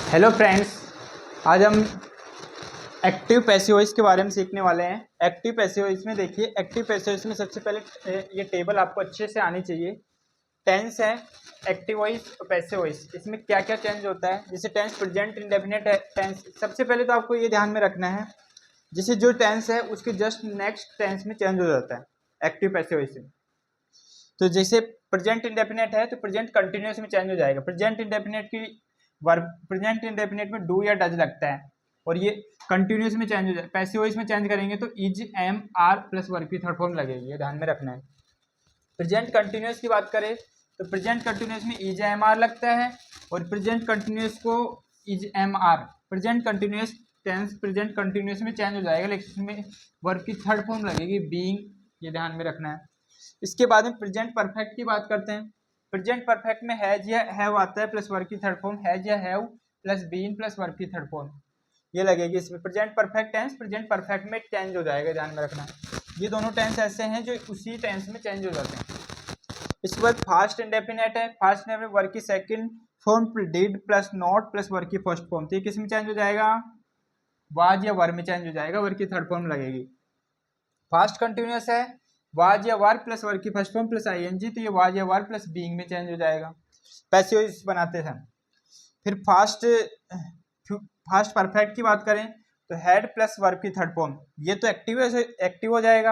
Hello friends, आज हम active passive voice के बारे में सीखने वाले हैं। एक्टिव पैसिव वॉइस में देखिए, एक्टिव पैसिव वॉइस में सबसे पहले ये टेबल आपको अच्छे से आनी चाहिए। टेंस है, एक्टिव वॉइस और पैसिव वॉइस, इसमें क्या क्या चेंज होता है। जैसे टेंस प्रेजेंट इंडेफिनिट है टेंस, सबसे पहले तो आपको ये ध्यान में रखना है जैसे जो टेंस है उसके जस्ट नेक्स्ट टेंस में चेंज हो जाता है एक्टिव पैसिव वॉइस में। तो जैसे प्रेजेंट इंडेफिनिट है तो प्रेजेंट कंटिन्यूस में चेंज हो जाएगा। प्रेजेंट इंडेफिनिट की वर्ब, प्रेजेंट इंडेफिनिट में डू या डज लगता है और ये कंटिन्यूस में चेंज हो जाए। पैसिव वॉइस में चेंज करेंगे तो is, am, are plus verb की थर्ड फॉर्म लगेगी, ये ध्यान में रखना है। प्रेजेंट कंटिन्यूस की बात करें तो प्रेजेंट कंटिन्यूस में इज, एम, आर लगता है और प्रेजेंट कंटिन्यूस को is, am, are, present continuous tense present continuous में चेंज हो जाएगा, लेकिन इसमें वर्ब की थर्ड फॉर्म लगेगी बीइंग, ये ध्यान में रखना है। इसके बाद में प्रेजेंट परफेक्ट की बात करते हैं। प्रेजेंट परफेक्ट में हैज या हैव आता है प्लस वर्ब की थर्ड फॉर्म, हैज या have plus been plus verb की थर्ड फॉर्म ये लगेगी इसमें। Present perfect tense present perfect में चेंज हो जाएगा, ध्यान में रखना। ये दोनों टेंस ऐसे हैं जो उसी टेंस में चेंज हो जाते हैं। इसके बाद फास्ट इंडेफिनिट है। फास्ट में वर्ब की second form did plus not plus verb की फर्स्ट फॉर्म, तो ये किस में चेंज हो जाएगा, वाज या वर में चेंज हो जाएगा, वर्ब की थर्ड फॉर्म लगेगी। फास्ट कंटिन्यूस है, वाज या वार प्लस वर्ब की फर्स्ट फॉर्म प्लस आईएनजी, तो ये वाज या वार प्लस बीइंग में चेंज हो जाएगा पैसिव वॉइस बनाते हैं। फिर फास्ट परफेक्ट की बात करें तो हैड प्लस वर्ब की थर्ड फॉर्म, ये तो एक्टिव हो जाएगा।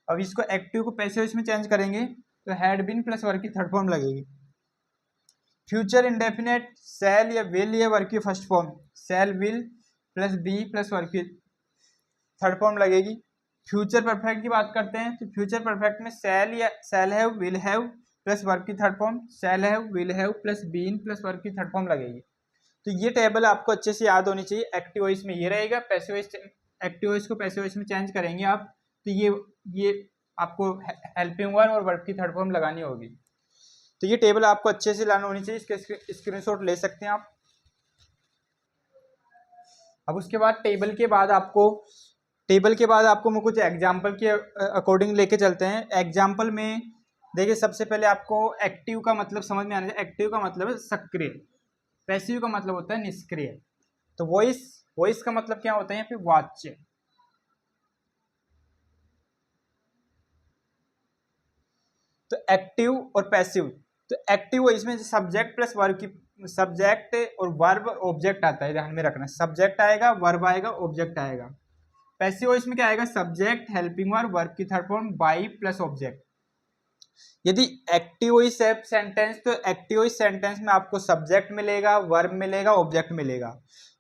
अब इसको एक्टिव को पैसिव वॉइस में चेंज करेंगे तो हैड बीन प्लस वर्ब की थर्ड फॉर्म लगेगी। फ्यूचर इंडेफिनेट शैल या विल या वर्ब की first form, shall will plus be plus verb की थर्ड फॉर्म लगेगी। फ्यूचर परफेक्ट की बात करते हैं तो फ्यूचर परफेक्ट में शैल या shall have will have plus verb की third form, shall have will have plus been plus verb की थर्ड फॉर्म लगेगी। तो ये टेबल आपको अच्छे से याद होनी चाहिए। एक्टिव वॉइस में ये रहेगा, पैसिव वॉइस एक्टिव वॉइस को पैसिव वॉइस में चेंज करेंगे आप, तो ये आपको हेल्पिंग वर्ब और वर्ब की थर्ड फॉर्म लगानी होगी। तो ये टेबल आपको अच्छे से लाना होनी चाहिए, इसके स्क्रीनशॉट ले सकते हैं आप। अब उसके बाद टेबल के बाद आपको मैं कुछ एग्जाम्पल के अकॉर्डिंग लेके चलते हैं। एग्जाम्पल में देखिए, सबसे पहले आपको एक्टिव का मतलब समझ में आना चाहिए। एक्टिव का मतलब है सक्रिय, पैसिव का मतलब होता है निष्क्रिय। तो वॉइस का मतलब क्या होता है, या फिर वाच्य। तो एक्टिव और पैसिव, तो एक्टिव वॉइस में सब्जेक्ट प्लस वर्ब की, सब्जेक्ट और वर्ब ऑब्जेक्ट आता है, ध्यान में रखना। सब्जेक्ट आएगा, वर्ब आएगा, ऑब्जेक्ट आएगा। पैसिव वॉइस में क्या आएगा, सब्जेक्ट, हेल्पिंग वर्ब की third form by plus object. यदि एक्टिव वॉइस है सेंटेंस, तो एक्टिव वॉइस सेंटेंस में आपको सब्जेक्ट मिलेगा, वर्ब मिलेगा, ऑब्जेक्ट मिलेगा।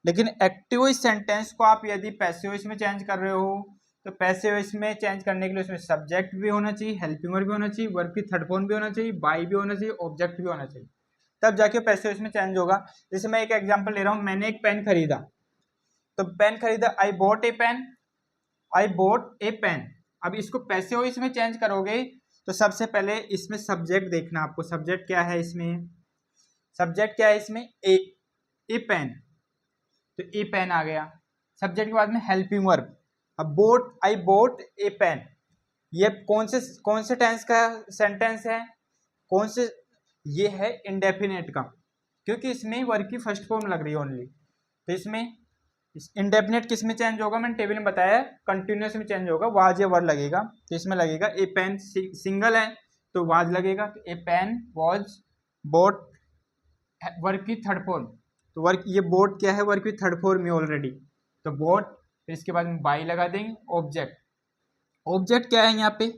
लेकिन एक्टिव वॉइस सेंटेंस को आप यदि पैसिव वॉइस में चेंज कर रहे हो तो पैसिव वॉइस में चेंज करने के लिए उसमें सब्जेक्ट भी होना चाहिए, हेल्पिंग वर्ब भी होना चाहिए, वर्ब की थर्ड फॉर्म भी होना चाहिए, बाई भी होना चाहिए, ऑब्जेक्ट भी होना चाहिए, तब जाके पैसिव वॉइस में चेंज होगा। जैसे मैं एक एग्जांपल ले रहा हूं, मैंने एक पेन खरीदा, तो पेन खरीदा, I bought a pen, I bought a pen. अब इसको पैसिव वॉइस में चेंज करोगे तो सबसे पहले इसमें सब्जेक्ट देखना आपको, सब्जेक्ट क्या है इसमें, सब्जेक्ट क्या है इसमें, ए पेन, तो ए पेन आ गया। सब्जेक्ट के बाद में हेल्पिंग वर्ब, अब बोट, आई बोट ए पेन, ये कौन से टेंस का सेंटेंस है, कौन से, ये है इंडेफिनेट का, क्योंकि इसमें वर्ब की फर्स्ट फॉर्म लग रही है ओनली। तो इसमें इंडेफिनेट किस में चेंज होगा, मैंने टेबल में बताया, कंटिन्यूस में चेंज होगा, वाज या वर्ड लगेगा। तो इसमें लगेगा ए पेन, सिंगल है तो वाज लगेगा, तो ए पेन वाज बोट, वर्ब की थर्ड फॉर्म, तो वर्ब, ये बोट क्या है, वर्ब की थर्ड फॉर्म में ऑलरेडी, तो बोट। फिर इसके बाद में बाई लगा देंगे। ऑब्जेक्ट, ऑब्जेक्ट क्या है यहाँ पे,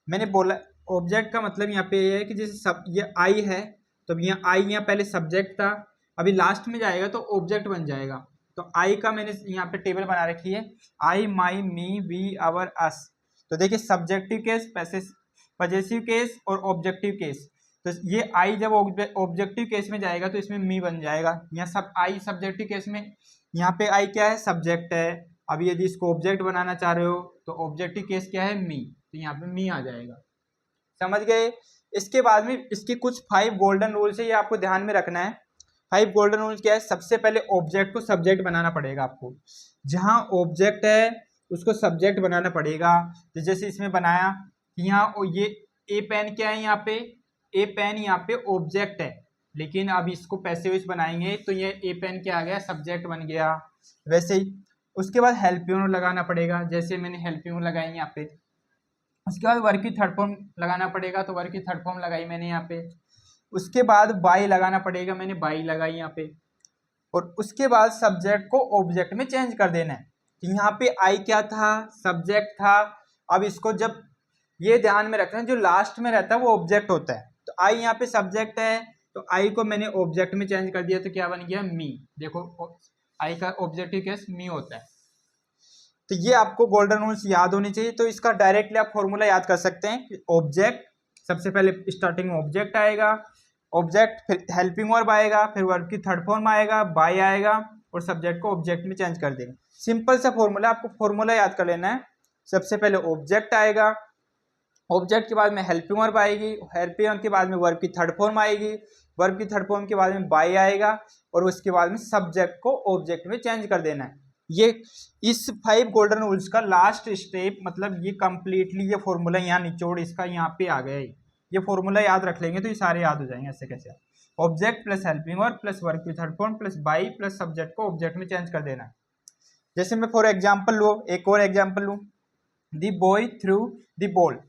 मैंने बोला ऑब्जेक्ट का मतलब यहाँ पे ये है कि जैसे सब ये आई है, तो यहाँ आई यहाँ पहले सब्जेक्ट था, अभी लास्ट में जाएगा तो ऑब्जेक्ट बन जाएगा। तो आई का मैंने यहाँ पे टेबल बना रखी है, आई, माई, मी, वी, आवर, अस। तो देखिए सब्जेक्टिव केस, पजेसिव केस और ऑब्जेक्टिव केस। तो ये आई जब ऑब्जेक्टिव केस में जाएगा तो इसमें मी बन जाएगा। यहाँ सब आई सब्जेक्टिव केस में, यहाँ पे आई क्या है, सब्जेक्ट है। अब यदि इसको ऑब्जेक्ट बनाना चाह रहे हो तो ऑब्जेक्टिव केस क्या है, मी, तो यहाँ पे मी आ जाएगा। समझ गए। इसके बाद में इसके कुछ 5 गोल्डन रूल्स है, ये आपको ध्यान में रखना है। 5 गोल्डन रूल्स क्या है, सबसे पहले ऑब्जेक्ट को सब्जेक्ट बनाना पड़ेगा आपको, जहां ऑब्जेक्ट है उसको सब्जेक्ट बनाना पड़ेगा। तो जैसे इसमें बनाया, यहाँ ये ए पेन क्या है, यहाँ पे ए पेन यहाँ पे ऑब्जेक्ट है, लेकिन अब इसको पैसिव वॉइस बनाएंगे तो ये ए पेन क्या आ गया, सब्जेक्ट बन गया। वैसे ही उसके बाद हेल्पिंग लगाना पड़ेगा, जैसे मैंने हेल्पिंग लगाई यहाँ पे। उसके बाद वर्ब की थर्ड फॉर्म लगाना पड़ेगा, तो वर्ब की थर्ड फॉर्म लगाई मैंने यहाँ पे। उसके बाद बाई लगाना पड़ेगा, मैंने बाई लगाई यहाँ पे। और उसके बाद सब्जेक्ट को ऑब्जेक्ट में चेंज कर देना है। तो यहाँ पे आई क्या था, सब्जेक्ट था। अब इसको जब ये ध्यान में रखना है, जो लास्ट में रहता है वो ऑब्जेक्ट होता है। तो आई यहाँ पे सब्जेक्ट है, तो आई को मैंने ऑब्जेक्ट में चेंज कर दिया, तो क्या बन गया, मी। देखो आई का ऑब्जेक्टिव केस मी होता है। तो ये आपको गोल्डन रूल्स याद होनी चाहिए। तो इसका डायरेक्टली आप फॉर्मूला याद कर सकते हैं। ऑब्जेक्ट, सबसे पहले स्टार्टिंग में ऑब्जेक्ट आएगा, ऑब्जेक्ट फिर हेल्पिंग वर्ब आएगा, फिर वर्ब की थर्ड फॉर्म आएगा, बाय आएगा, और सब्जेक्ट को ऑब्जेक्ट में चेंज कर देगा। सिंपल सा फॉर्मूला, आपको फॉर्मूला याद कर लेना है। सबसे पहले ऑब्जेक्ट आएगा, ऑब्जेक्ट के बाद में हेल्पिंग वर्ब आएगी, हेल्पिंग वर्ब के बाद में वर्ब की थर्ड फॉर्म आएगी, वर्ब की थर्ड फॉर्म के बाद में बाय आएगा, और उसके बाद में सब्जेक्ट को ऑब्जेक्ट में चेंज कर देना है। ये इस 5 गोल्डन रूल्स का लास्ट स्टेप, मतलब ये कंप्लीटली ये फॉर्मूला यहाँ निचोड़ इसका यहाँ पे आ गया है। ये फॉर्मूला याद रख लेंगे तो ये सारे याद हो जाएंगे। ऐसे कैसे, object plus helping verb plus verb की third form plus by plus subject को ऑब्जेक्ट में चेंज कर देना है। जैसे मैं फॉर एग्जाम्पल लूँ, एक और एग्जाम्पल लूँ, the boy through the ball.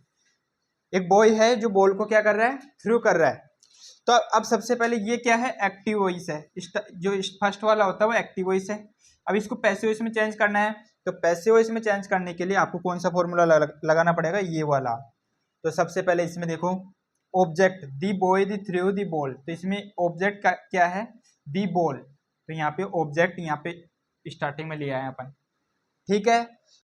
एक बॉय है जो बॉल को क्या कर रहा है, थ्रू कर रहा है। तो अब सबसे पहले ये क्या है, एक्टिव वॉइस है। जो फर्स्ट वाला होता है वो एक्टिव वॉइस है। अब इसको पैसिव वॉइस में चेंज करना है, तो पैसिव वॉइस में चेंज करने के लिए आपको कौन सा फॉर्मूला लगाना पड़ेगा, ये वाला। तो सबसे पहले इसमें देखो, object the boy the through the ball, तो इसमें ऑब्जेक्ट का क्या है, दी बॉल। तो यहाँ पे ऑब्जेक्ट यहाँ पे स्टार्टिंग में लिया है अपन, ठीक है।